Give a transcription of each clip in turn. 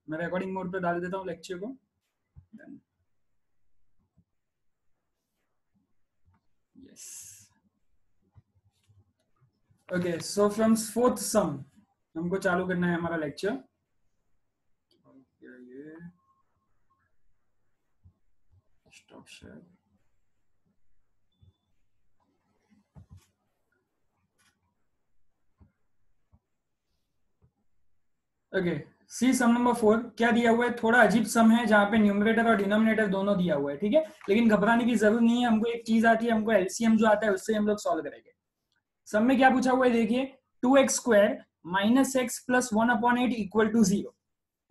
मैं recording mode पे डाल देता हूँ लेक्चर को। Yes okay, so from fourth सम हमको चालू करना है हमारा लेक्चर। ये स्टॉप शेयर। ओके, सी सम नंबर 4 क्या दिया हुआ है, थोड़ा अजीब सम है जहां पे न्यूमरेटर और डिनोमिनेटर दोनों दिया हुआ है, ठीक है, लेकिन घबराने की जरूरत नहीं है। हमको एक चीज आती है, हमको एलसीएम जो आता है उससे हम लोग सॉल्व करेंगे। सम में क्या पूछा हुआ है देखिए, 2x² minus x plus 1/8 equal to 0।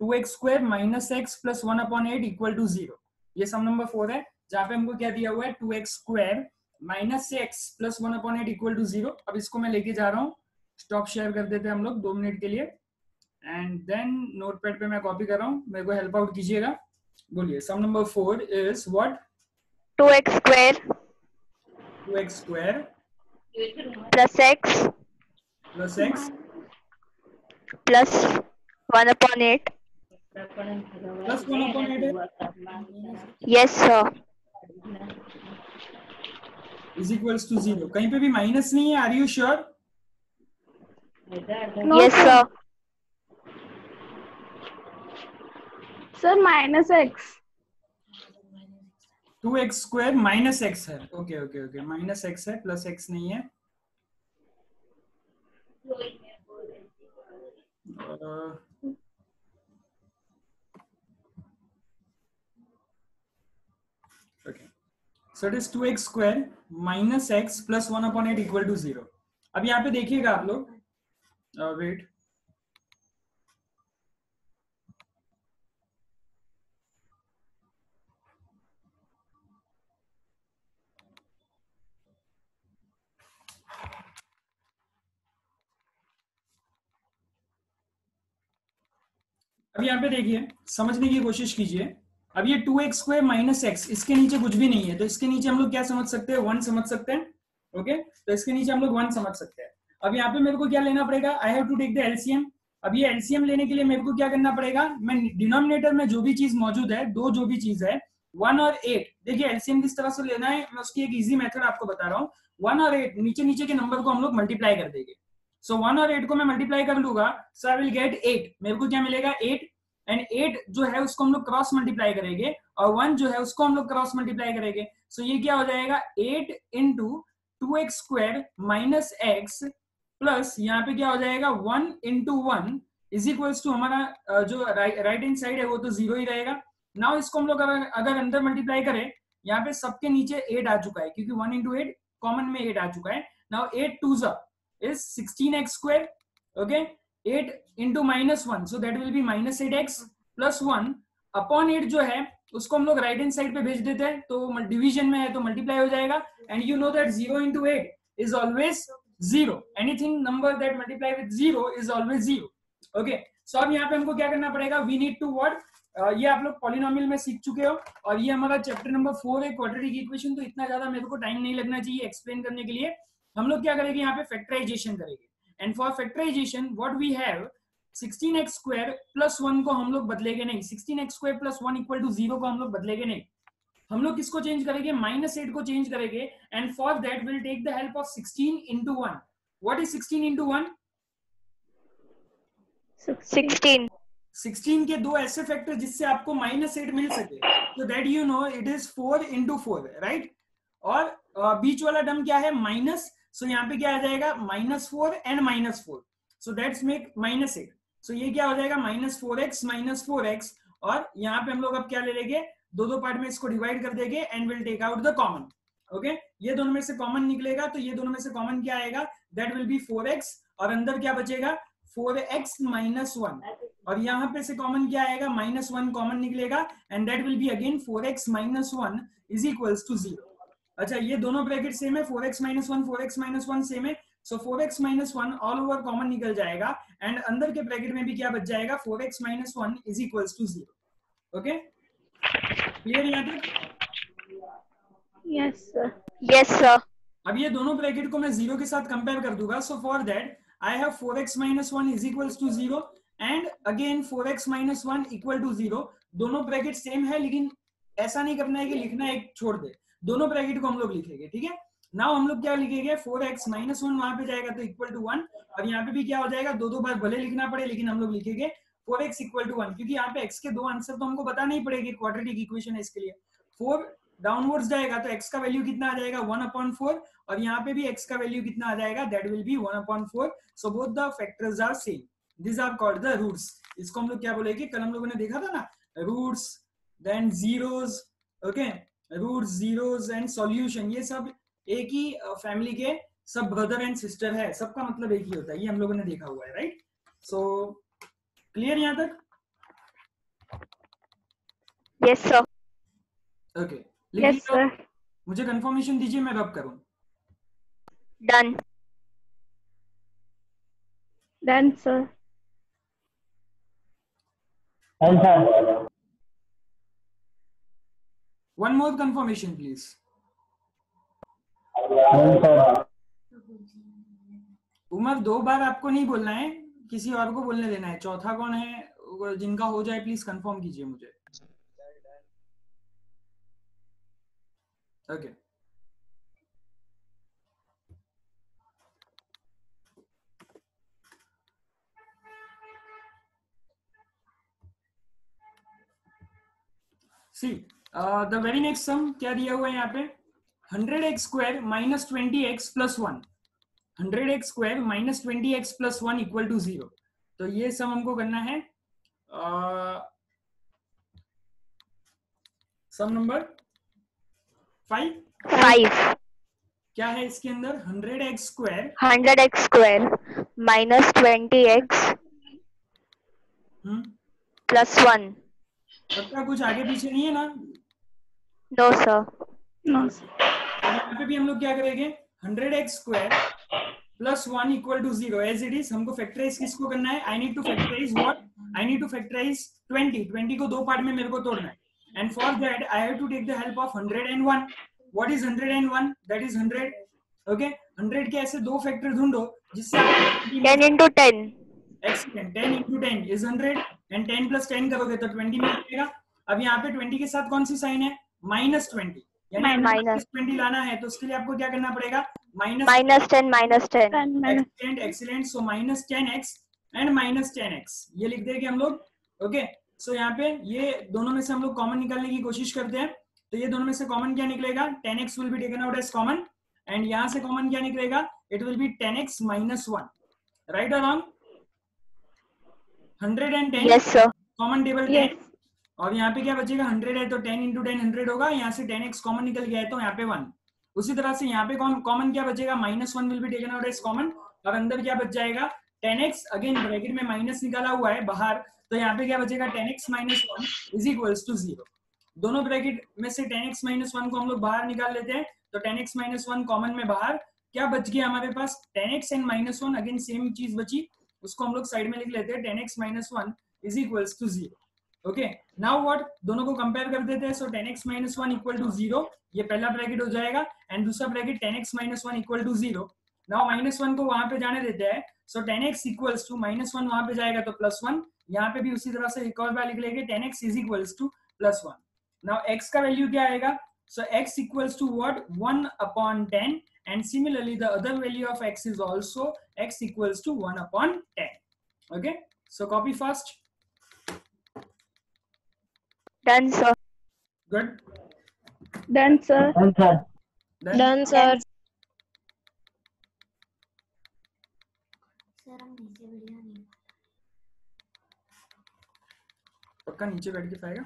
2x² minus x plus 1/8 equal to 0, ये सम नंबर 4 है जहां पे हमको क्या दिया हुआ है, 2x² minus x plus 1/8 equal to 0। अब इसको मैं लेके जा रहा हूँ, स्टॉप शेयर कर देते हैं हम लोग 2 मिनट के लिए, एंड देन नोटपैड पे मैं कॉपी कर रहा हूँ, मेरे को हेल्प आउट कीजिएगा। बोलिए, sum number 4 is what? 2x² 2x² plus x plus x plus 1/8. Plus 1/8 है Yes sir. Is equals to 0। कहीं पे भी माइनस नहीं है, are you sure? No, Yes sir. sir, minus x. 2x² minus x है। Okay okay okay, minus x है, plus x नहीं है। Okay, so it is 2x² minus x plus 1/8 equal to 0। अब यहाँ पे देखिएगा आप लोग, वेट, अब यहाँ पे देखिए, समझने की कोशिश कीजिए। अब ये 2x² माइनस एक्स, इसके नीचे कुछ भी नहीं है, तो इसके नीचे हम लोग क्या समझ सकते हैं, 1 समझ सकते हैं। ओके, तो इसके नीचे हम लोग 1 समझ सकते हैं। अब यहाँ पे मेरे को क्या लेना पड़ेगा, I have to take the LCM. अब ये एलसीएम लेने के लिए मेरे को क्या करना पड़ेगा, मैं डिनोमिनेटर में जो भी चीज मौजूद है, दो जो भी चीज है 1 और 8, देखिए एलसीएम किस तरह से लेना है, मैं उसकी एक इजी मेथड आपको बता रहा हूँ। 1 और 8 नीचे नीचे के नंबर को हम लोग मल्टीप्लाई कर देंगे। सो 1 और 8 को मैं मल्टीप्लाई कर लूंगा, सो आई विल गेट 8। मेरे को क्या मिलेगा, 8, एंड 8 जो है उसको हम लोग क्रॉस मल्टीप्लाई करेंगे, और 1 जो है उसको हम लोग क्रॉस मल्टीप्लाई करेंगे। सो ये क्या हो जाएगा, 8 into 2x² minus x plus यहाँ पे क्या हो जाएगा 1 इंटू 1 इज इक्वल्स टू हमारा जो राइट हैंड साइड है वो तो 0 ही रहेगा। नाउ इसको हम लोग अगर अंदर मल्टीप्लाई करें, यहाँ पे सबके नीचे 8 आ चुका है क्योंकि 1 इंटू 8 कॉमन में 8 आ चुका है। Now 8 2 is 16x², okay, 8 into -1, so that will be -8x plus 1 upon 8 जो है उसको हम लोग राइट हैंड साइड पे भेज देते हैं, तो डिवीजन में है तो मल्टीप्लाई हो जाएगा। And you know that 0 into 8 is always 0, anything number that multiply with 0 is always 0। Okay, सो अब यहाँ पे हमको क्या करना पड़ेगा, वी नीड टू व्हाट, ये आप लोग पॉलिनोमियल में सीख चुके हो, और ये हमारा चैप्टर नंबर 4 है, क्वाड्रेटिक इक्वेशन, तो इतना ज्यादा मेरे को टाइम नहीं लगना चाहिए एक्सप्लेन करने के लिए। हम लोग क्या करेंगे, यहाँ पे फैक्टराइजेशन करेंगे, and for factorization what we have, 16x² plus 1 को हम लोग बदलेंगे नहीं, 16x² प्लस 1 इक्वल टू 0 को हम लोग बदलेंगे नहीं, हम लोग किसको चेंज करेंगे, -8 को चेंज करेंगे। And for that will take the help of 16 into 1। What is 16 into 1? 16. 16 के दो ऐसे फैक्टर जिससे आपको -8 मिल सके, तो that you know it is 4 into 4, right. और बीच वाला टर्म क्या है, माइनस, सो यहाँ पे क्या आ जाएगा, -4 एंड -4, सो दैट्स मेक -8। सो ये क्या हो जाएगा, -4x, और यहाँ पे हम लोग अब क्या ले लेंगे, दो पार्ट में इसको डिवाइड कर देंगे and will take out the common. Okay, ये दोनों में से कॉमन निकलेगा, तो ये दोनों में से कॉमन क्या आएगा, दैट विल बी 4x, और अंदर क्या बचेगा, 4x - 1, और यहाँ पे से कॉमन क्या आएगा, -1 कॉमन निकलेगा, and that will be again 4x - 1 is equals to 0। अच्छा, ये दोनों ब्रैकेट सेम है, 4x - 1 4x - 1 सेम है, सो 4x - 1 ऑल ओवर कॉमन निकल जाएगा, एंड अंदर के ब्रैकेट में भी क्या बच जाएगा, 4x - 1 is equals to 0। Okay, clear यहाँ तक? Yes sir. Yes sir. अब ये दोनों ब्रैकेट को मैं 0 के साथ कंपेयर कर दूंगा, so for that I have 4x - 1 is equals to 0, and again 4x minus 1 equal to 0। दोनों ब्रैकेट सेम है, लेकिन ऐसा नहीं करना है कि लिखना एक छोड़ दे, दोनों ब्रैकेट को हम लोग लिखेंगे, ठीक है। नाउ हम लोग क्या लिखेंगे, 4x माइनस 1 वहां पे जाएगा तो इक्वल टू 1, और यहाँ पे भी क्या हो जाएगा, दो बार भले लिखना पड़े लेकिन हम लोग लिखेंगे 4x इक्वल टू 1, क्योंकि यहाँ पे x के दो आंसर तो हमको बताना ही पड़ेगी, क्वाड्रेटिक इक्वेशन है इसके लिए। 4 डाउनवर्ड्स जाएगा तो x का वैल्यू कितना आ जाएगा 1/4, और यहाँ पे भी x का वैल्यू कितना आ जाएगा, that will be 1/4। So both the factors are same, this are called the roots. इसको हम लोग क्या बोलेंगे, कल हम लोगों ने देखा था ना, roots then zeros, okay, roots zeros and solution, ये सब एक ही फैमिली के सब ब्रदर एंड सिस्टर है, सबका मतलब एक ही होता है, ये हम लोगों ने देखा हुआ है, राइट। सो क्लियर यहां तक? Yes, sir. Okay, Yes, sir. मुझे कंफर्मेशन दीजिए, मैं रब करूं। Done. Done, sir. Done, sir. One more confirmation please. Done, sir. Umar, 2 बार आपको नहीं बोलना है, किसी और को बोलने देना है। चौथा कौन है जिनका हो जाए, प्लीज कंफर्म कीजिए मुझे। Okay, see the very next sum क्या दिया हुआ है यहाँ पे, 100x square minus 20x plus 1, 100x square minus 20x plus 1 equal to 0। तो ये सम हमको करना है सम नंबर 5। 5. क्या है इसके अंदर, 100x square 100x square minus 20x plus 1. पक्का कुछ आगे पीछे नहीं है ना? No, sir. No, sir. यहाँ पे भी हम लोग क्या करेंगे, 100x square plus 1 equal to 0 as it is. हमको फैक्टराइज किसको करना है, I need to factorise what, I need to factorise 20 को दो पार्ट में मेरे को तोड़ना है, and for that I have to take the help of 101। What is 101, that is 100, okay. 100 के ऐसे दो फैक्टर ढूंढो जिससे 10 into 10. Excellent, 10 into 10 is 100 and 10 plus 10 करोगे तो 20 मिल जाएगा। अब यहाँ पे 20 के साथ कौन सी साइन है, -20, यानी Minus. 20 लाना है तो उसके लिए आपको क्या करना पड़ेगा, Minus 10 minus 10. Excellent excellent. So -10x and -10x ये लिख देंगे हम लोग, ओके। सो यहाँ पे ये दोनों में से हम लोग कॉमन निकालने की कोशिश करते हैं, तो ये दोनों में से कॉमन क्या निकलेगा, 10x will be taken out as common, and यहाँ से कॉमन क्या निकलेगा, it will be 10x minus 1, right और wrong. 110 Yes, sir. Common table 10, Yes. और यहाँ पे क्या बचेगा, 100 है तो 10 into 10 100 होगा, यहाँ से 10x कॉमन निकल गया है तो यहाँ पे 1। उसी तरह से यहाँ पे कॉमन क्या बचेगा, -1 will be taken out as common, और अंदर क्या बच जाएगा 10x, अगेन ब्रैकेट में माइनस निकाला हुआ है बाहर, तो यहाँ पे क्या बचेगा 10x minus 1 is equals to 0। दोनों ब्रैकेट में से 10x minus 1 को हम लोग बाहर निकाल लेते हैं, तो 10x minus 1 कॉमन में बाहर, क्या बच गया हमारे पास 10x एंड -1, अगेन सेम चीज बची, उसको हम लोग साइड में लिख लेते हैं, 10x minus 1 is equals to 0, okay. Now what, दोनों को कंपेयर कर देते हैं, सो 10x minus 1 इक्वल टू 0, ये पहला ब्रैकेट हो जाएगा, एंड दूसरा bracket 10x minus 1 equal to 0। Now -1 को वहां पे जाने देते हैं, सो 10x इक्वल्स टू -1 वहां पे जाएगा तो +1, यहाँ पे भी उसी तरह से एक और बार लिख लेंगे, 10x is equals to +1। Now x का वैल्यू क्या आएगा, so x equals to what, 1/10, and similarly the other value of x is also x equals to 1/10, okay. So copy fast. Done, sir. Good. Done, sir. Done, sir. Done, sir. पक्का नीचे बैठ के पाएगा।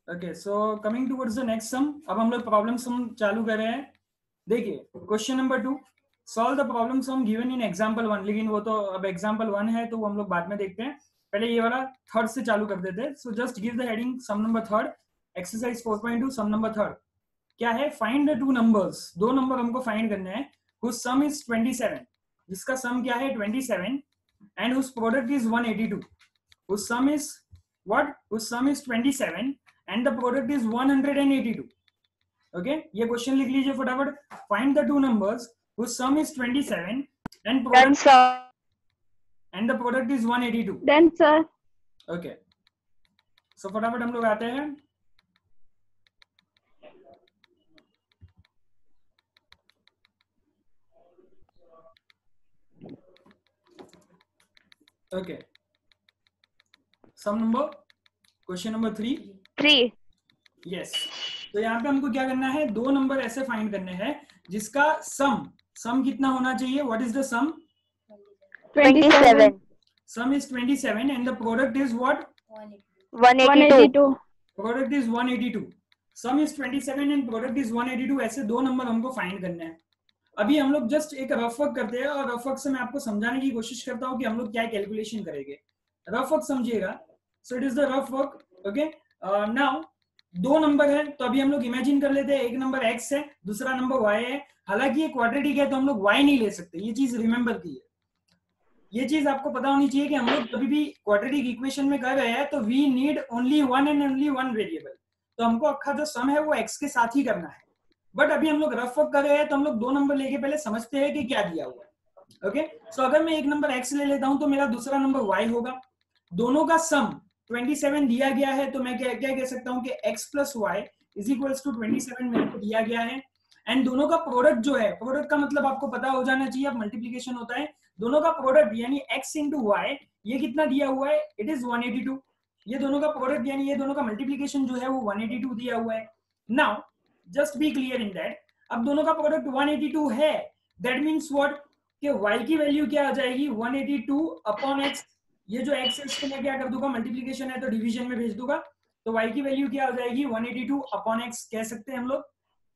Okay, so coming towards the next sum, अब हम लोग problem some चालू कर रहे हैं। देखिए question number 2, solve the problem sum given in example 1, लेकिन वो तो अब एग्जांपल 1 है तो वो हम लोग बाद में देखते हैं, पहले ये वाला थर्ड से चालू कर देते हैं। So just give the heading sum number third, exercise 4.2 sum number third. क्या है? फाइंड द टू नंबर्स, दो नंबर हमको फाइंड करने हैं, whose sum is 27, जिसका सम क्या है 27, and whose product is 182, whose sum is what? Whose sum is 27 and the product is 182. Okay, ये क्वेश्चन लिख लीजिए फटाफट। Find the two numbers whose sum is 27 and Done, product sir. and the product is 182. Done, sir. Okay, सो फटाफट हम लोग आते हैं। Okay, सम number, question number 3। 3. Yes, तो यहाँ पे हमको क्या करना है, दो नंबर ऐसे फाइंड करने हैं जिसका सम कितना होना चाहिए? What is the sum? 27. Sum is 27 and the product is what? 182. Product is 182। Sum is 27 and product is 182। ऐसे दो नंबर हमको फाइंड करने हैं। अभी हम लोग जस्ट एक रफ वर्क करते हैं और रफ वर्क से मैं आपको समझाने की कोशिश करता हूँ कि हम लोग क्या कैलकुलेशन करेंगे। रफ वर्क समझिएगा। सो it is the rough work. Okay, now दो नंबर है तो अभी हम लोग इमेजिन कर लेते हैं, एक नंबर x है, दूसरा नंबर y है। हालांकि ये क्वाड्रेटिक है तो हम लोग y नहीं ले सकते, ये चीज रिमेंबर कीजिए। ये चीज आपको पता होनी चाहिए कि हम लोग कभी भी क्वाड्रेटिक इक्वेशन में कर रहे हैं तो we need only one and only one variable, तो हमको अक्खा जो सम है वो x के साथ ही करना है। बट अभी हम लोग रफ वर्क कर रहे हैं तो हम लोग दो नंबर लेके पहले समझते हैं कि क्या दिया हुआ है। ओके, सो अगर मैं एक नंबर x ले लेता हूं तो मेरा दूसरा नंबर y होगा। दोनों का सम 27 दिया गया है तो मैं क्या कह सकता हूं कि x plus y is equals to 27 मेरे को दिया गया है। एंड दोनों का प्रोडक्ट जो है, प्रोडक्ट का मतलब आपको पता हो जाना चाहिए, अब मल्टीप्लीकेशन होता है, दोनों का प्रोडक्ट यानी x इंटू वाई, ये कितना दिया हुआ है? It is 182। ये दोनों का प्रोडक्ट यानी ये दोनों का मल्टीप्लीकेशन जो है वो 182 दिया हुआ है। Now just be clear in that, अब दोनों का प्रोडक्ट 182 है, दैट मीन्स व्हाट कि y की वैल्यू क्या आ जाएगी? 182 अपॉन x। ये जो x है इसको मैं क्या कर दूंगा, मल्टीप्लीकेशन है तो डिवीजन में भेज दूंगा, तो y की वैल्यू क्या हो जाएगी? 182 अपॉन x कह सकते हैं हम लोग।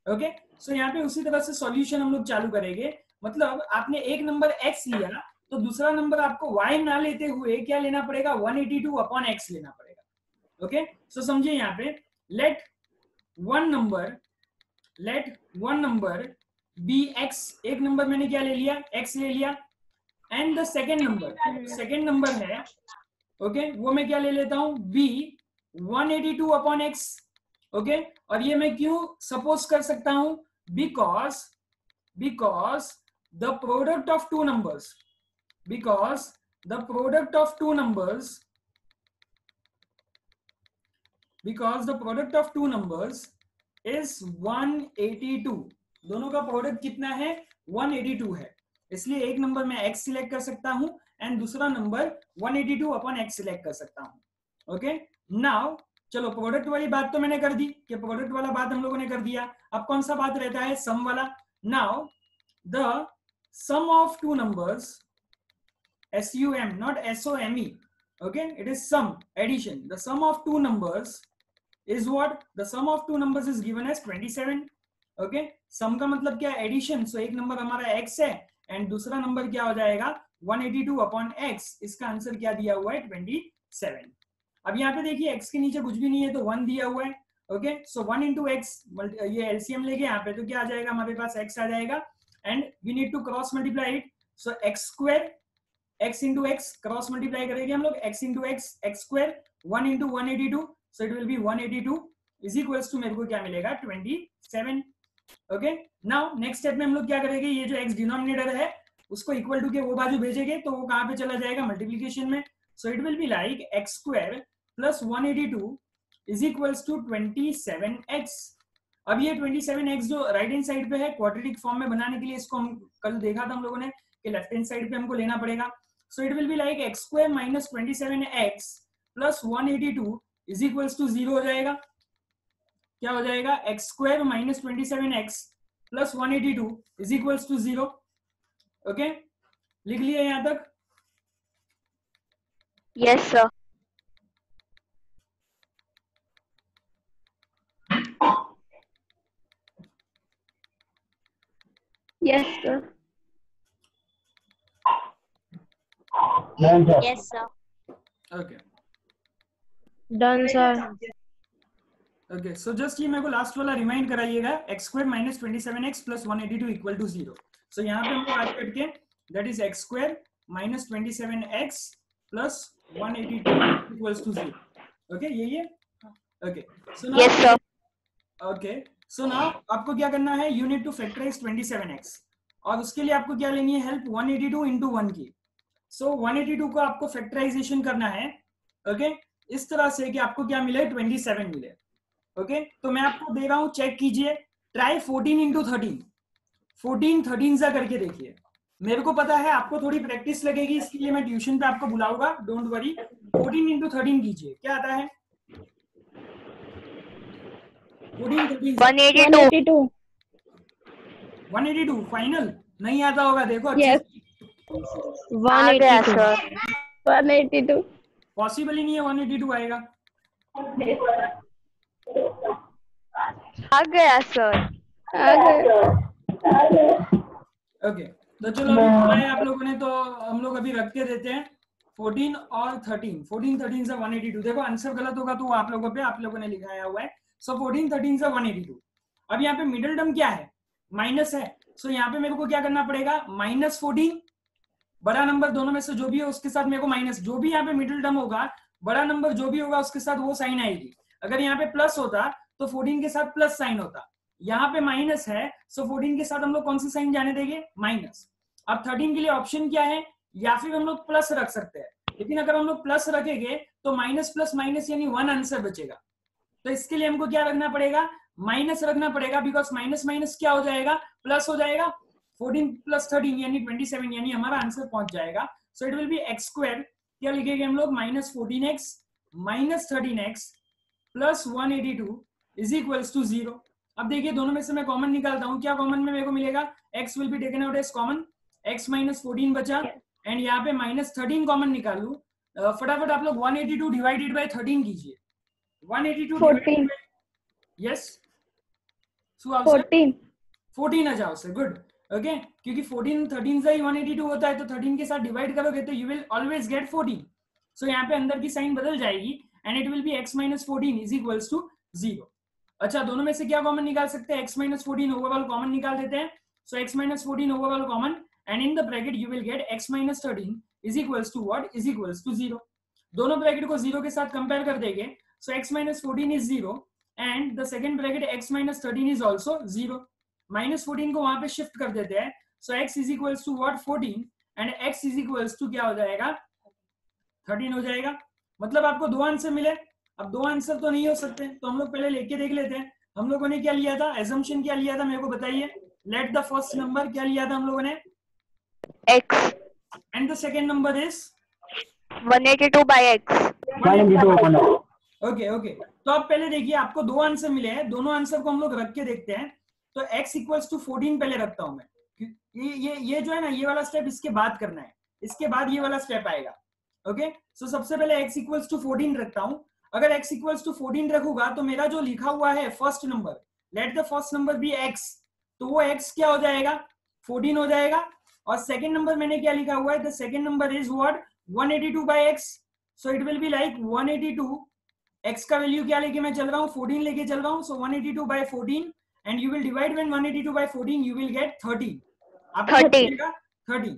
ओके, सो यहाँ पे उसी तरह से सॉल्यूशन हम लोग चालू करेंगे। मतलब आपने एक नंबर x लिया तो दूसरा नंबर आपको y ना लेते हुए क्या लेना पड़ेगा? 182 अपॉन x लेना पड़ेगा। ओके, सो समझिए यहाँ पे, let one number be x, एक नंबर मैंने क्या ले लिया? x ले लिया। एंड द सेकेंड नंबर है, ओके, वो मैं क्या ले लेता हूं? b 182 upon x। ओके, और ये मैं क्यों सपोज कर सकता हूं? Because the product of two numbers, because the product of two numbers is 182। दोनों का प्रोडक्ट कितना है? 182 है, इसलिए एक नंबर मैं x सिलेक्ट कर सकता हूं एंड दूसरा नंबर 182 अपॉन x सिलेक्ट कर सकता हूं। ओके, नाउ चलो प्रोडक्ट वाली बात तो मैंने कर दी कि प्रोडक्ट वाला बात हम लोगों ने कर दिया। अब कौन सा बात रहता है? सम वाला। Now the sum of two numbers, SUM not SOME, okay, it is sum, addition. The sum of two numbers is what? The sum of two numbers is given as 27. Okay, सम का मतलब क्या? Addition. सो एक number हमारा x है and दूसरा number क्या हो जाएगा? 182 अपॉन x। इसका आंसर क्या दिया हुआ है? 27। अब यहाँ पे देखिए x के नीचे कुछ भी नहीं है तो 1 दिया हुआ है। ओके, सो 1 इंटू एक्स, ये एलसीएम लेके यहाँ पे तो क्या आ जाएगा? हमारे पास x आ जाएगा and we need to cross multiply it. So x square, x into x cross multiply करेंगे हम लोग, x into x, x square, 1 into 182, so it will be 182 is equals to मेरे को क्या मिलेगा? 27। ओके, नाउ नेक्स्ट स्टेप में हम लोग क्या करेंगे? ये जो x डिनोमिनेटर है उसको इक्वल टू के वो बाजू भेजेंगे तो वो कहां पे चला जाएगा? मल्टीप्लिकेशन में। So it will be like x square plus 182 is equals to 27x। अब ये 27x जो राइट हैंड साइड पे है, क्वाड्रेटिक फॉर्म में बनाने के लिए इसको हम कल देखा था हम लोगों ने कि लेफ्ट हैंड साइड पे हमको लेना पड़ेगा। So it will be like x square minus 27x plus 182 is equals to 0 हो जाएगा। क्या हो जाएगा? X square minus 27x plus 182 is equals to 0। Okay, लिख लिया यहां तक? Yes, sir. Yes, sir. Done, sir. Yes, sir. Okay Done, sir. Okay, so just ये मेरे को लास्ट वाला रिमाइंड कराइएगा, x square minus 27x plus 182 equal to 0। So यहाँ पे हम लोग आगे करके that is x square minus 27x plus 182 equals to 0। Okay, ये okay, so now Yes, sir. Okay, so now आपको क्या करना है, you need to factorise 27x और उसके लिए आपको क्या लेनी है हेल्प, 182 इंटू 1 की। सो 182 को आपको फैक्टराइजेशन करना है, ओके, इस तरह से कि आपको क्या मिले, 27 मिले। ओके, तो मैं आपको दे रहा हूं, चेक कीजिए, ट्राई 14 इंटू 13, 14 13 सा करके देखिए। मेरे को पता है आपको थोड़ी प्रैक्टिस लगेगी, इसके लिए मैं ट्यूशन पे आपको बुलाऊंगा, डोंट वरी। 14 इंटू 13 कीजिए, क्या आता है, 14 13 182. 182 फाइनल नहीं आता होगा, देखो अच्छे Yes. से, आ गया 182. सर. 182. पॉसिबल ही नहीं है 182 आएगा। आ गया सर. आ गया. ओके, तो चलो अभी बनाए आप लोगों ने, तो हम लोग अभी रख के देते हैं 14 और 13, 14 13 से 182। देखो आंसर गलत होगा तो वो आप लोगों पे, आप लोगों ने लिखाया हुआ है। सो 14 13 से 182। अब यहाँ पे मिडिल टर्म क्या है, माइनस है। सो यहाँ पे मेरे को क्या करना पड़ेगा, माइनस 14, बड़ा नंबर दोनों में से जो भी है उसके साथ मेरे को माइनस, जो भी यहाँ पे मिडिल टर्म होगा, बड़ा नंबर जो भी होगा उसके साथ वो साइन आएगी। अगर यहाँ पे प्लस होता तो 14 के साथ प्लस साइन होता, यहाँ पे माइनस है, सो 14 के साथ हम लोग कौन सी साइन जाने देंगे, माइनस। अब 13 के लिए ऑप्शन क्या है, या फिर हम लोग प्लस रख सकते हैं, लेकिन अगर हम लोग प्लस रखेंगे तो माइनस प्लस माइनस यानी 1 आंसर बचेगा। तो इसके लिए हमको क्या रखना पड़ेगा, माइनस रखना पड़ेगा, बिकॉज माइनस माइनस क्या हो जाएगा, प्लस हो जाएगा। 14 प्लस 13 यानी 27, यानी हमारा आंसर पहुंच जाएगा। So it will be x square, क्या लिखेंगे हम लोग, minus 14x minus 13x plus 182 is equals to 0। अब देखिए दोनों में से मैं कॉमन निकालता हूं, क्या कॉमन में मेरे को मिलेगा, x will be taken out as common, x minus 14 बचा, एंड यहाँ पे माइनस 13 कॉमन निकाल लू। फटाफट आप लोग 182 डिवाइडेड बाय 13 कीजिए, 182 14. यस, 14. 14 आ जाओ से, गुड। ओके, क्योंकि 14 13 से ही 182 होता है, तो 13 के साथ डिवाइड करोगे तो you will always get 14। So यहाँ पे अंदर की साइन बदल जाएगी and it will be x minus 14 is equals to 0। अच्छा, दोनों में से क्या कॉमन निकाल सकते हैं, x माइनस 14 ओवरऑल कॉमन निकाल देते हैं। So x minus 14 overall common, and in the bracket you will get x minus 13 is equals to what, is equals to 0। दोनों ब्रैकेट को 0 के साथ कंपेयर कर देंगे, so x minus 14 is 0 and the second bracket x minus 13 is also 0। Minus 14 को वहां पे shift कर देते हैं, so x is equals to what, 14, and x is equals to क्या हो जाएगा, 13 हो जाएगा। मतलब आपको दो आंसर मिले। अब दो आंसर तो नहीं हो सकते, तो हम लोग पहले लेके देख लेते हैं। हम लोगों ने क्या लिया था, एजम्पशन क्या लिया था, मेरे को बताइए। लेट द फर्स्ट नंबर, क्या लिया था हम लोगों ने, X. And the second number is 182 by X. 182. Okay okay, तो अब पहले देखिए आपको दो आंसर मिले हैं, दोनों आंसर को हम लोग रख के देखते हैं। तो x इक्वल्स टू 14 पहले रखता हूं मैं, ये जो है ना, ये वाला स्टेप इसके बाद करना है, इसके बाद ये वाला स्टेप आएगा। ओके, सो सबसे पहले x इक्वल्स टू 14 रखता हूं। अगर x इक्वल्स टू 14 रखूंगा तो मेरा जो लिखा हुआ है first number, let the first number be x, तो वो x क्या हो जाएगा, 14 हो जाएगा। और सेकेंड नंबर मैंने क्या लिखा हुआ है, the second number is what, 182 by x, so it will be like 182, x का वैल्यू क्या लेके मैं चल रहा हूँ, 14 लेके चल रहा हूँ, सो 182 by 14, and you will divide when 182 by 14 you will get 13, आपको 13।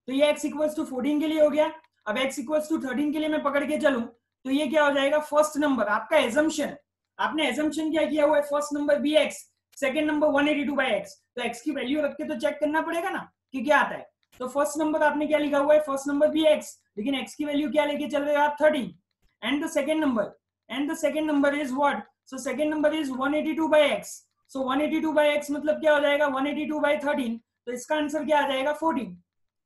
तो ये x equals to 14 के लिए हो गया। अब x equals to 13 के लिए मैं पकड़ के चलूं तो ये क्या हो जाएगा, फर्स्ट नंबर आपका एजम्पशन, आपने एजम्पशन क्या किया हुआ है, first number bx, second number 182 by x, तो x की वैल्यू रख के तो चेक करना पड़ेगा ना कि क्या आता है। तो फर्स्ट नंबर आपने क्या लिखा हुआ है, फर्स्ट नंबर bx, लेकिन x की वैल्यू क्या लेके चल रहे हो आप, 13, and the second number is what, so second number is 182 by x, so 182 by x मतलब क्या हो जाएगा, 182 by 13, तो इसका आंसर क्या आ जाएगा, 14।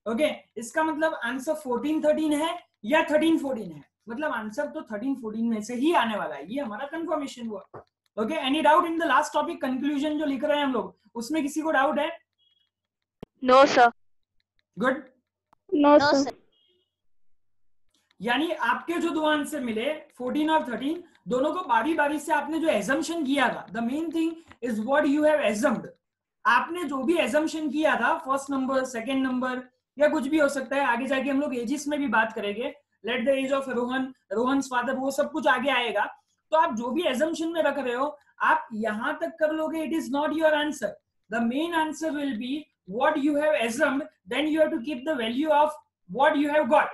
ओके, इसका मतलब आंसर 14 13 है या 13 14 है, मतलब आंसर तो 13 14 में से ही आने वाला है, ये हमारा कंफर्मेशन हुआ। Okay, any doubt in the last topic, conclusion जो लिख रहे हैं हम लोग, उसमें किसी को डाउट है? No, sir. Good. No, sir. यानी आपके जो दो आंसर मिले 14 और 13, दोनों को बारी बारी से आपने जो एजम्पशन किया था, the main thing is what you have assumed, आपने जो भी एजम्पशन किया था, फर्स्ट नंबर, सेकेंड नंबर या कुछ भी हो सकता है, आगे जाके हम लोग एजिस में भी बात करेंगे, let the age of Rohan, Rohan's father, वो सब कुछ आगे आएगा। तो आप जो भी एजम्पशन में रख रहे हो आप यहां तक कर लोगे, it is not your answer. The main answer will be what you have assumed, then you have to keep the value of what you have got.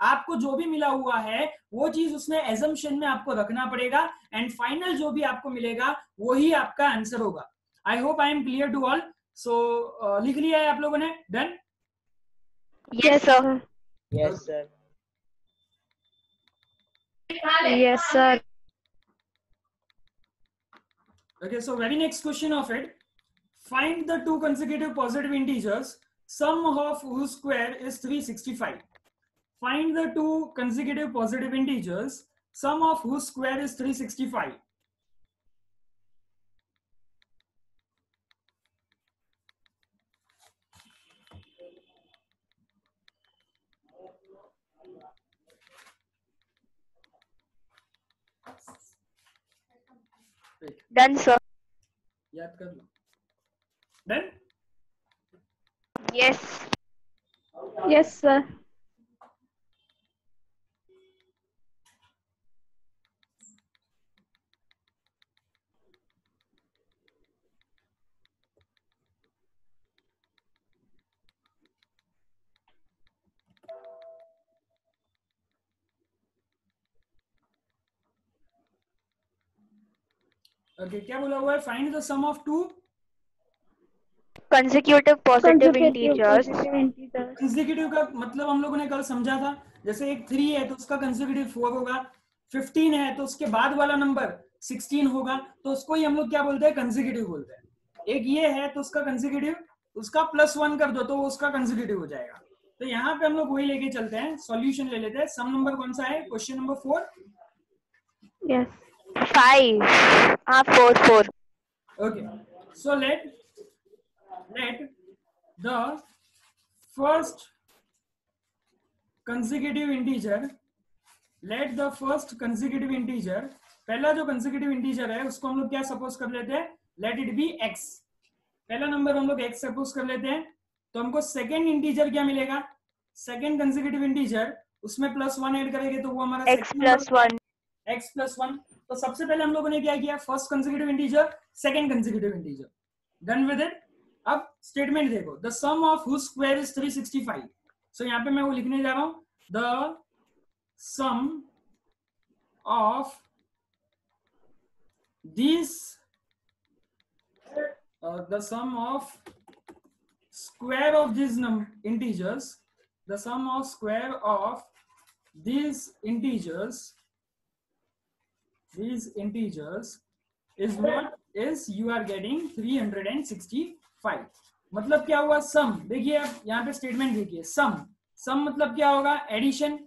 आपको जो भी मिला हुआ है वो चीज उसमें एजम्पशन में आपको रखना पड़ेगा, एंड फाइनल जो भी आपको मिलेगा वही आपका आंसर होगा। I hope I am clear to all. So लिख लिया है आप लोगों ने? Done? Yes, sir. Yes, sir. Yes, sir. Okay, so very next question of it. Find the two consecutive positive integers, sum of whose square is 365. Find the two consecutive positive integers, sum of whose square is 365. Done, sir. याद कर लो। Done? Yes. Yes, sir. Okay, क्या बोला हुआ है? Find the sum of two Consecutive positive Consecutive integers. positive integers. Consecutive का मतलब हम लोगों ने कल समझा था, जैसे एक 3 है तो उसका कंसेक्यूटिव 4 होगा, 15 है तो उसके बाद वाला नंबर 16 होगा, तो उसको ही हम लोग क्या बोलते हैं? कंसेक्यूटिव बोलते हैं। एक ये है तो उसका कंसेक्यूटिव, उसका +1 कर दो तो वो उसका कंसेक्यूटिव हो जाएगा। तो यहाँ पे हम लोग वही लेके चलते हैं, सॉल्यूशन ले लेते हैं। सम नंबर कौन सा है? Question number 4। Yes. 5. 4, 4. Okay, so let the first consecutive integer, पहला जो consecutive integer है उसको हम लोग क्या सपोज कर लेते हैं? let it be x। पहला नंबर हम लोग x सपोज कर लेते हैं, तो हमको सेकेंड इंटीजर क्या मिलेगा? सेकेंड कंसेक्यूटिव इंटीजर, उसमें +1 ऐड करेंगे तो वो हमारा X plus 1. x+1। तो सबसे पहले हम लोगों ने क्या किया? First consecutive integer, second consecutive integer, done with it. अब स्टेटमेंट देखो, the sum of whose square is 365। सो यहाँ पे मैं वो लिखने जा रहा हूं, the sum of this, the sum of square of these integers, the sum of square of these integers is what is you are getting 365। मतलब क्या हुआ? सम देखिए, अब यहाँ पे स्टेटमेंट देखिए, सम मतलब क्या होगा? एडिशन।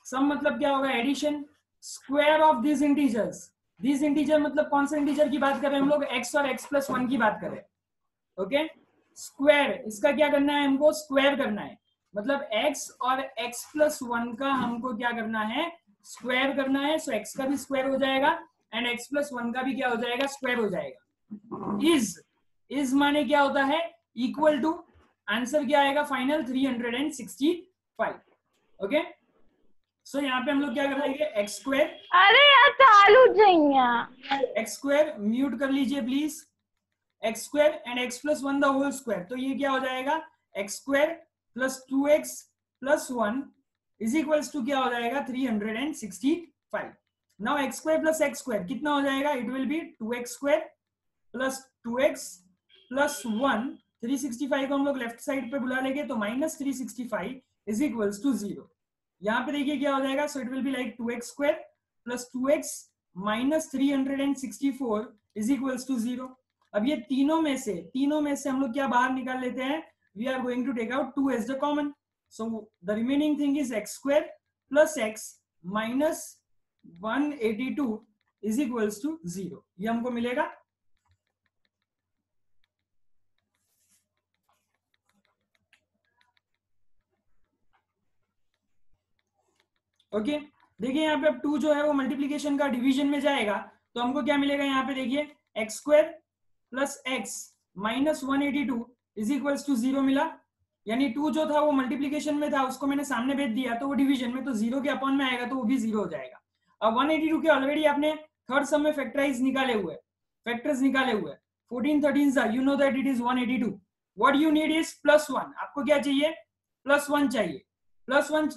सम मतलब क्या होगा? Addition. Square of this integers, this integer मतलब कौन सा इंटीजर की बात कर रहे हैं हम लोग? x और x+1 की बात कर रहे हैं। ओके, स्क्वायर, इसका क्या करना है? हमको स्क्वायर करना है, मतलब x और x+1 का हमको क्या करना है? स्क्वायर करना है। सो x का भी स्क्वायर हो जाएगा एंड x+1 का भी क्या हो जाएगा? स्क्वायर हो जाएगा। इज माने क्या होता है? इक्वल टू, आंसर क्या आएगा फाइनल? 365। ओके, सो यहाँ पे हम लोग क्या कर लेंगे? एक्स स्क्वायर, अरे यार चालू जाइए। एक्स स्क्वायर म्यूट कर लीजिए please, x square and x+1 the whole square, तो ये क्या हो जाएगा? X square plus 2x+1 is equals to क्या हो जाएगा? 365। Now x square plus x square कितना हो जाएगा? It will be 2x square plus 2x+1। 365 को हम लोग लेफ्ट साइड पे बुला लेंगे तो -365 इज इक्वल्स टू 0। यहाँ पे देखिए क्या हो जाएगा? So it will be like 2x square plus 2x minus 364 is equals to 0। अब ये तीनों में से हम लोग क्या बाहर निकाल लेते हैं? We are going to take out 2 as the common, so the remaining thing is x square plus x minus 182 is equals to 0। ये हमको मिलेगा। ओके, देखिए यहाँ पे अब 2 जो है वो मल्टीप्लीकेशन का डिवीजन में जाएगा, तो हमको क्या मिलेगा? यहाँ पे देखिए x square plus x minus 182 is equals to 0 मिला, यानी 2 जो था वो मल्टीप्लीकेशन में था, उसको मैंने सामने भेज दिया तो वो डिवीजन में, तो 0 के अपॉन में आएगा तो वो भी 0 हो जाएगा। अब 182 के ऑलरेडी आपने थर्ड सम में फैक्टराइज निकाले हुए, फैक्टर्स निकाले हुए, 14 13 you know that it is 182। What you need is +1। आपको क्या चाहिए? +1 चाहिए। +1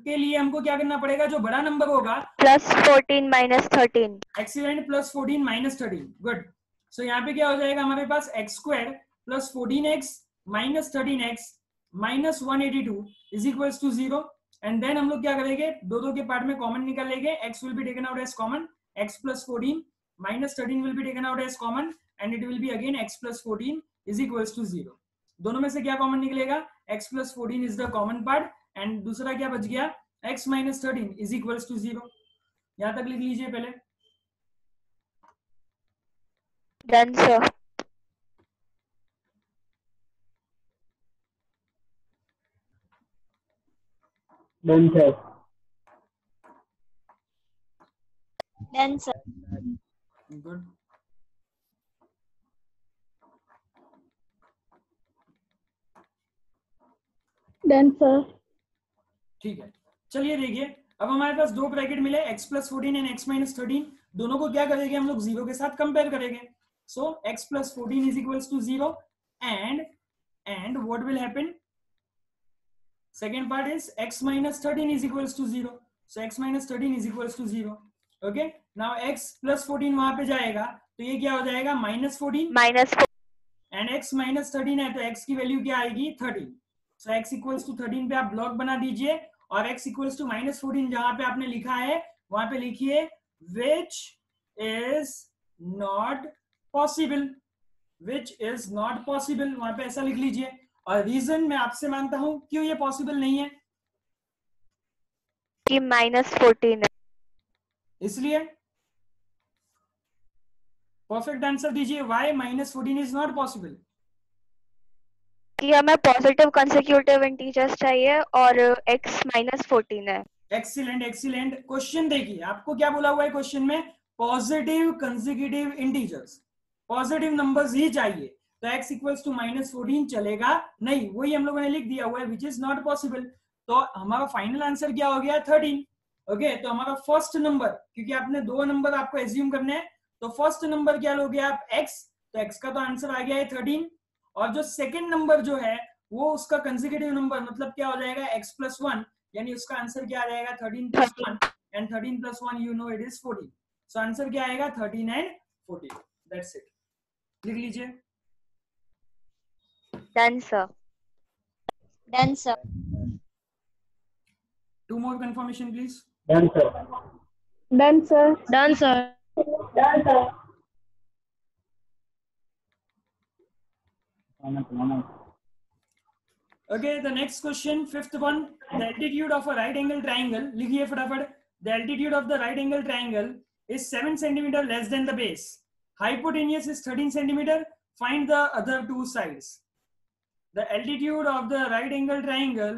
के लिए हमको क्या करना पड़ेगा? जो बड़ा नंबर होगा +14 -13। Excellent, +14 -13, good. सो यहाँ पे क्या हो जाएगा हमारे पास? x² + 14x - 13x - 182 is equals to 0। And then हम लोग क्या करेंगे? दो के पार्ट में कॉमन निकाल लेंगे, x will be taken out as common, x + 14 - 13 will be taken out as common and it will be again x + 14 is equals to 0। दोनों में से क्या कॉमन निकलेगा? x + 14 is the common part and दूसरा क्या बच गया? x - 13 is equals to 0। यहां तक लिख लीजिए पहले। Done, sir. Done, sir. Done, sir. Good. Done, sir. ठीक है, चलिए देखिए, अब हमारे पास दो ब्रैकेट मिले, x + 14 एंड x - 13। दोनों को क्या करेंगे हम लोग? 0 के साथ कंपेयर करेंगे। So x + 14 is equals to 0 and what will happen? Second part is x - 13 is equals to 0। So x - 13 is equals to 0। Okay, now x + 14 वहां पे जाएगा तो ये क्या हो जाएगा? -14 -4. एंड x - 13 है तो x की वैल्यू क्या आएगी? 13। सो x इक्वल्स टू 13 पे आप ब्लॉक बना दीजिए और x इक्वल्स टू -14 जहां पे आपने लिखा है वहां पे लिखिए which is not possible, which is not possible, वहां पे ऐसा लिख लीजिए। और रीजन मैं आपसे मानता हूं क्यों ये पॉसिबल नहीं है, कि -14 है। इसलिए परफेक्ट आंसर दीजिए, व्हाई -14 इज नॉट पॉसिबल। कि हमें पॉजिटिव कंसेक्यूटिव इंटीजर्स चाहिए और x -14 है। Excellent excellent. क्वेश्चन देखिए, आपको क्या बोला हुआ है क्वेश्चन में? Positive consecutive integers, positive numbers ही चाहिए। तो x इक्वल्स टू -14 चलेगा नहीं, वही हम लोगों ने लिख दिया हुआ है विच इज नॉट पॉसिबल। तो हमारा फाइनल आंसर क्या हो गया? 13। ओके, तो हमारा फर्स्ट नंबर, क्योंकि आपने दो नंबर आपको एज्यूम करने हैं, तो फर्स्ट नंबर क्या लोगे आप? x। तो x का तो आंसर आ गया है 13। और जो सेकेंड नंबर जो है वो उसका कंसेक्यूटिव नंबर, मतलब क्या हो जाएगा? x + 1, यानी उसका आंसर क्या आ जाएगा? 13 + 1 and 13 + 1 you know it is 14। So answer क्या आएगा? 13 एंड 14। दैट्स इट, लिख लीजिए। Done, sir. Done, sir. Two more confirmation please. Done, sir. Done, sir. Done, sir. Done, sir. Mama. Okay, the next question, fifth one, the altitude of a right angle triangle, लिखिए फटाफट। The altitude of the right angle triangle is 7 centimeter less than the base. Hypotenuse is 13 centimeter. Find the other two sides. The altitude of the right angle triangle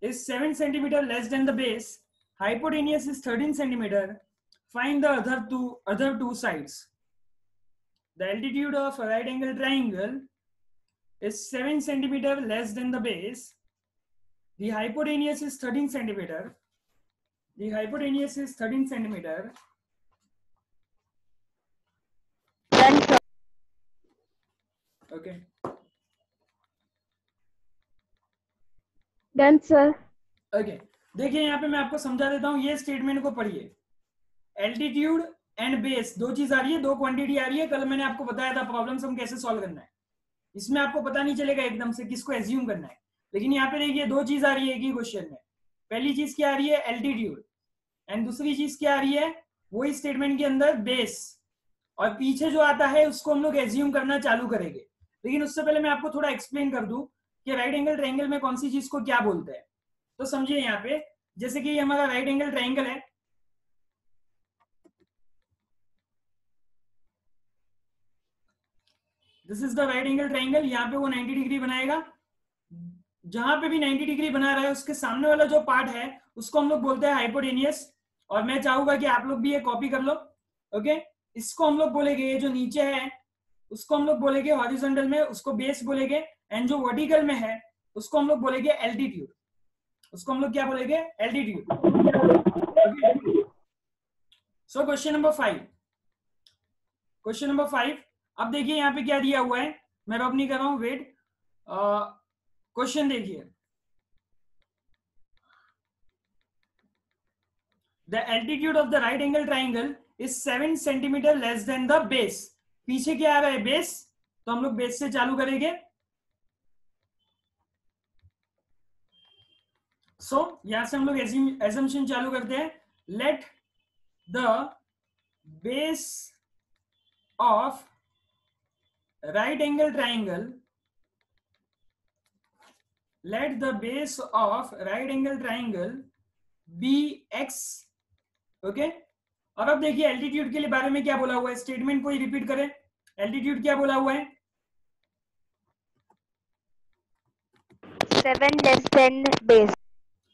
is 7 centimeter less than the base. Hypotenuse is 13 centimeter. Find the other two sides. The altitude of a right angle triangle is 7 centimeter less than the base. The hypotenuse is 13 centimeter. The hypotenuse is 13 centimeter. Done, sir. Okay. Done, sir. Okay. देखिए यहाँ पे मैं आपको समझा देता हूँ, ये statement को पढ़िए। एल्टीट्यूड एंड बेस दो चीज आ रही है, दो क्वांटिटी आ रही है। कल मैंने आपको बताया था प्रॉब्लम्स हम कैसे सॉल्व करना है, इसमें आपको पता नहीं चलेगा एकदम से किसको एज्यूम करना है। लेकिन यहाँ पे देखिए दो चीज आ रही है एक ही क्वेश्चन में। पहली चीज क्या आ रही है? एल्टीट्यूड। एंड दूसरी चीज क्या आ रही है? वही स्टेटमेंट के अंदर बेस। और पीछे जो आता है उसको हम लोग एज्यूम करना चालू करेंगे। लेकिन उससे पहले मैं आपको थोड़ा एक्सप्लेन कर दूं कि राइट एंगल ट्रायंगल में कौन सी चीज को क्या बोलते हैं। तो समझिए यहाँ पे, जैसे कि ये हमारा राइट एंगल ट्रायंगल है, this is the right angle triangle. यहाँ पे वो 90 डिग्री बनाएगा। जहां पे भी 90 डिग्री बना रहा है उसके सामने वाला जो पार्ट है उसको हम लोग बोलते हैं हाइपोटेनियस। और मैं चाहूंगा कि आप लोग भी ये कॉपी कर लो। ओके, इसको हम लोग बोलेंगे, ये जो नीचे है उसको हम लोग बोलेंगे हॉरिजॉन्टल में, उसको बेस बोलेंगे, एंड जो वर्टिकल में है उसको हम लोग बोलेंगे एल्टीट्यूड, उसको हम लोग क्या बोलेंगे, altitude. So question number 5, question number 5, अब देखिए यहाँ पे क्या दिया हुआ है, मैं रब नहीं कर रहा हूं, वेट, क्वेश्चन देखिए, the altitude of the right angle triangle is 7 centimetre less than the base. पीछे क्या आ रहा है, बेस, तो हम लोग बेस से चालू करेंगे। सो यहां से हम लोग एजम्पशन चालू करते हैं, let the base of right angle triangle, let the base of right angle triangle be x, okay. और अब देखिए एल्टीट्यूड के लिए बारे में क्या बोला हुआ है, स्टेटमेंट को ही रिपीट करें, एल्टीट्यूड क्या बोला हुआ है, 7 less than base.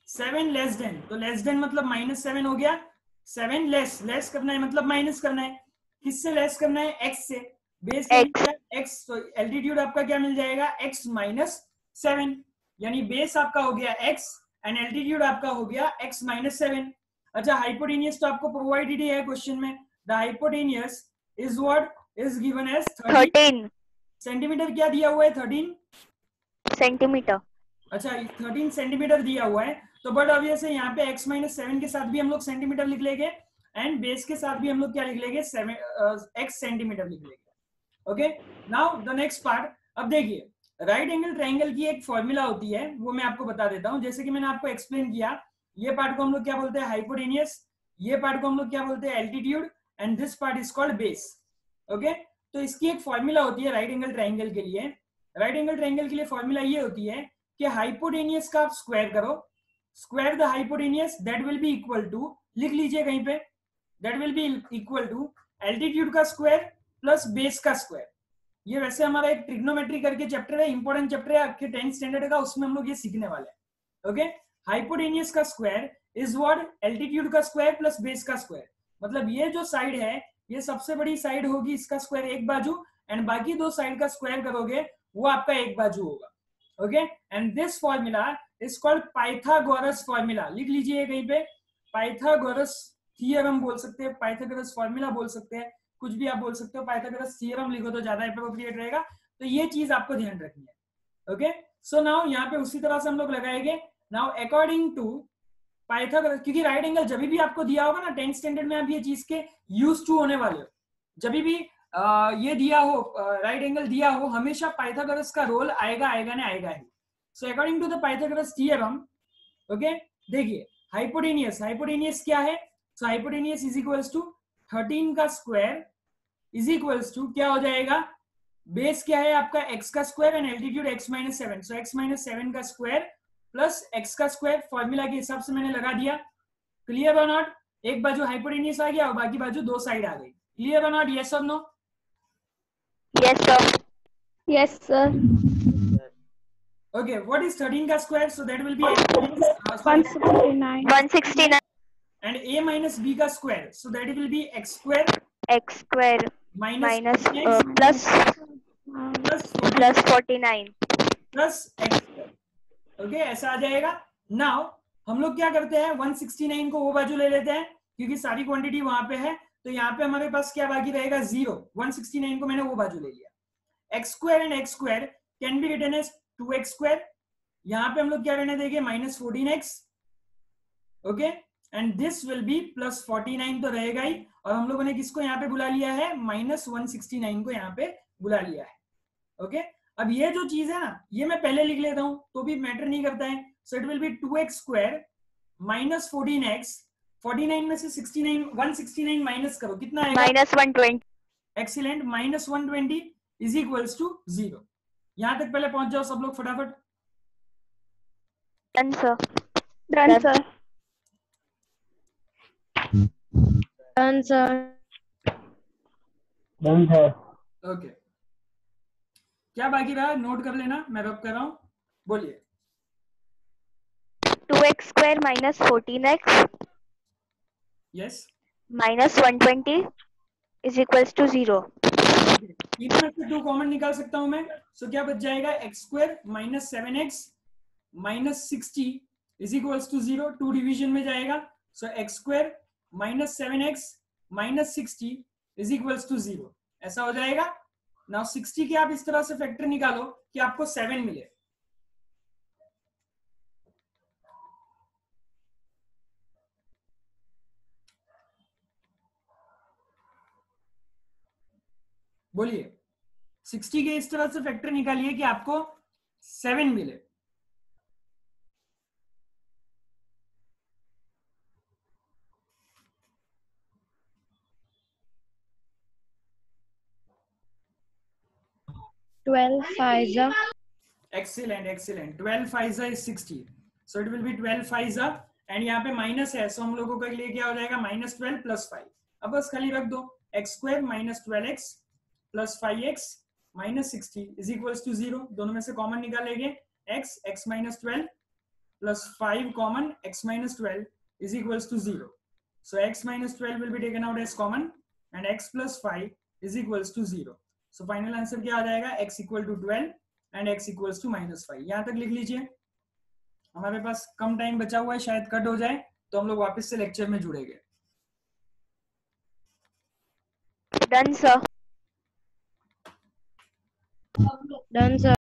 7 less than, तो लेस देन मतलब -7 हो गया, 7 लेस, लेस करना है मतलब माइनस करना है, किससे लेस करना है, x से, बेस x, तो एल्टीट्यूड आपका क्या मिल जाएगा, x - 7, यानी बेस आपका हो गया x एंड एल्टीट्यूड आपका हो गया x - 7। अच्छा, हाइपोटेनियस तो आपको प्रोवाइडेड ही है क्वेश्चन में, the hypotenuse is what, is given as 13 centimetre, क्या दिया हुआ है, 13 सेंटीमीटर। अच्छा 13 सेंटीमीटर दिया हुआ है, तो बट ऑब्वियस है यहाँ पे x - 7 के साथ भी हम लोग सेंटीमीटर लिख लेंगे एंड बेस के साथ भी हम लोग क्या लिख लेंगे, x सेंटीमीटर लिख लेंगे, okay. Now the next part, अब देखिए राइट एंगल ट्राइंगल की एक फॉर्मूला होती है, वो मैं आपको बता देता हूँ, जैसे कि मैंने आपको एक्सप्लेन किया, ये पार्ट को हम लोग क्या बोलते हैं, हाइपोटेनियस, ये पार्ट को हम लोग क्या बोलते हैं, altitude, and this part is called base, okay. तो इसकी एक फॉर्मूला होती है राइट एंगल ट्राइंगल के लिए, राइट एंगल ट्राइंगल के लिए फॉर्मूला ये होती है कि हाइपोटेनियस का आप स्क्वायर करो, square the hypotenuse, that will be equal to, लिख लीजिए कहीं पे, that will be equal to altitude का स्क्वायर प्लस बेस का स्क्वायर। ये वैसे हमारा एक ट्रिग्नोमेट्री करके चैप्टर है, इंपॉर्टेंट चैप्टर है आपके 10th स्टैंडर्ड का, उसमें हम लोग ये सीखने वाले हैं, ओके। हाइपोटेनियस का स्क्वायर इज व्हाट, एल्टीट्यूड का स्क्वायर प्लस बेस का स्क्वायर, मतलब ये जो साइड है ये सबसे बड़ी साइड होगी, इसका स्क्वायर एक बाजू, एंड बाकी दो साइड का स्क्वायर करोगे वो आपका एक बाजू होगा, okay. And this formula is called Pythagoras formula, लिख लीजिए कहीं पे, पाइथागोरस थियरम बोल सकते हैं, पाइथागोरस फॉर्मूला बोल सकते हैं, कुछ भी आप बोल सकते हो, पाइथागोरस थियरम लिखो तो ज्यादा एप्रोप्रिएट रहेगा, तो ये चीज आपको ध्यान रखनी है, ओके। सो नाउ यहाँ पे उसी तरह से हम लोग लगाएंगे, नाउ अकॉर्डिंग टू पाइथागोरस, क्योंकि राइट एंगल जब भी आपको दिया होगा ना 10th स्टैंडर्ड में, आप ये चीज के यूज टू होने वाले हो, जब भी ये दिया हो, राइट एंगल दिया हो, हमेशा पाइथागोरस का रोल आएगा, आएगा ना आएगा ही। So according to the Pythagoras theorem, okay, देखिए हाइपोटेनियस, हाइपोटेनियस क्या है, so hypotenuse is equals to 13 का स्क्वायर इज इक्वल्स टू क्या हो जाएगा, बेस क्या है आपका x का square and altitude x - 7, so x - 7 का स्क्वायर प्लस x का स्क्वायर, फॉर्मूला के हिसाब से मैंने लगा दिया, क्लियर और नॉट, एक बाजू हाइपोटेनियस आ गया और बाकी बाजू दो साइड आ गई, clear or not, yes or no, yes sir. Yes, sir. Okay. What is 13 का square, so that will be 169. 169 and a minus b का square, so that will be x square x square minus plus 49 plus x square, okay, ऐसा आ जाएगा। Now हम लोग क्या करते हैं, 169 को वो बाजू ले लेते हैं, क्योंकि सारी क्वांटिटी वहां पे है, तो यहाँ पे हमारे पास क्या बाकी रहेगा, 0, 169 को मैंने वो बाजू ले लिया, x square and x square can be written as 2x square, यहाँ पे हम लोग क्या रहने देंगे, -14x, okay, and this will be plus 49 तो रहेगा ही, और हम लोगों ने किसको यहाँ पे बुला लिया है, -169 को यहाँ पे बुला लिया है, ओके। अब ये जो चीज है ना, ये मैं पहले लिख लेता हूं तो भी मैटर नहीं करता है, सो it will be 2x square -14x, 49 में से 169 माइनस करो, कितना आएगा, -120 एक्सीलेंट, -120 इज इक्वल्स टू 0। यहां तक पहले पहुंच जाओ सब लोग फटाफट, done sir. Done, sir. Done sir. Done है। ओके। क्या बाकी रहा, नोट कर लेना, मैं रब कर रहा हूं, बोलिए। 2x square minus 14x yes, minus 120 is equals to 0. तीनों में से 2 कॉमन निकाल सकता हूं मैं, सो क्या बच जाएगा x square minus 7x minus 60 is equals to 0, 2 division में जाएगा, so x square minus 7x minus 60 is equals to 0, ऐसा हो जाएगा। नाउ 60 के आप इस तरह से फैक्टर निकालो कि आपको 7 मिले। बोलिए 60 के इस तरह से फैक्टर निकालिए कि आपको 7 मिले। Excellent, excellent. 12 5 is 60. So it will be 12 5 and यहाँ पे माइनस है, सो हम लोगों के लिए क्या हो जाएगा माइनस 12 प्लस 5। अब बस खाली रख दो x square minus 12x plus 5x minus 60 is equals to 0, दोनों में से कॉमन निकालेंगे x minus 12 plus 5 common x minus 12 is equals to 0, so x minus 12 will be taken out as common and x plus 5 is equals to 0, so final answer क्या आ जाएगा x equal to 12 and x equals to minus 5। यहाँ तक लिख लीजिए, हमारे पास कम time बचा हुआ है, शायद कट हो जाए तो हम लोग वापस से लेक्चर में जुड़ेंगे। Done sir.